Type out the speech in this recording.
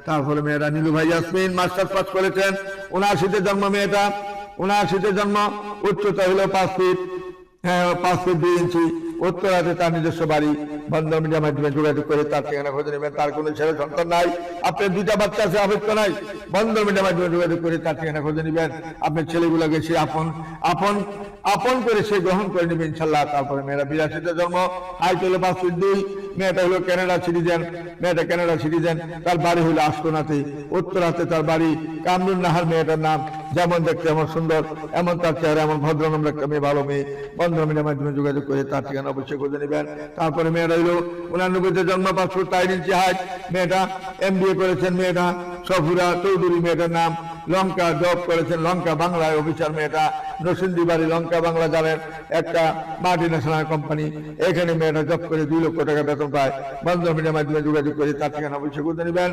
তারপরে মেয়েটা নীলু ভাই ইয়াসমিন মাস্টার্স পাস করেছেন, 79-তে জন্ম মেয়েটা, 79-তে জন্ম, উচ্চতা হলো 5 ফিট, 5 ফিট 2 ইঞ্চি, উত্তরাতে তার নিজস্ব বাড়ি। বন্ধন মিডিয়ার মাধ্যমে যোগাযোগ করে তার ঠিকানা খুঁজে নেবেন। তার কোনো ছেলে সন্তান নাই, আপনার 2টা বাচ্চা আছে, অবৈধ নাই, বন্ধন মিডিয়ার মাধ্যমে যোগাযোগ করে তার ঠিকানা খুঁজে নেবেন। আপনার ছেলেগুলোকে সে আপন করে সে গ্রহণ করে নেবেন ইনশাল্লাহ। তারপরে মেয়েরা 82-তে জন্ম, হাইট হলো 5 ফিট 2, মেয়েটা হলো কানাডা সিটিজেন, তার বাড়ি হলো আশকোনাতে, উত্তরাতে তার বাড়ি। কামরুন নাহার মেয়েটার নাম, যেমন দেখতে এমন সুন্দর, এমন তার চেহারা, এমন ভদ্রনম্র একটা মেয়ে, ভালো মেয়ে। বন্ধন মিডিয়ার মাধ্যমে যোগাযোগ করে তার ঠিকানা অবশ্যই খুঁজে নেবেন। তারপরে মেয়েটা হলো 89-তে জন্ম, 5 ফুট 3 ইঞ্চি হাইট, মেয়েটা MBA করেছেন, মেয়েটা সফুরা চৌধুরী মেয়েটার নাম, লঙ্কা জব করেছেন, লঙ্কা বাংলায় অফিসার মেয়েটা, নরসিংদী বাড়ি, লঙ্কা বাংলা জানেন একটা মাল্টিন্যাশনাল কোম্পানি, এখানে মেয়েটা জব করে 2 লক্ষ টাকা বেতন পায়। বন্ধন মিডিয়ার মাধ্যমে যোগাযোগ করে তার ঠিকানা অবশ্যই খুঁজে নেবেন।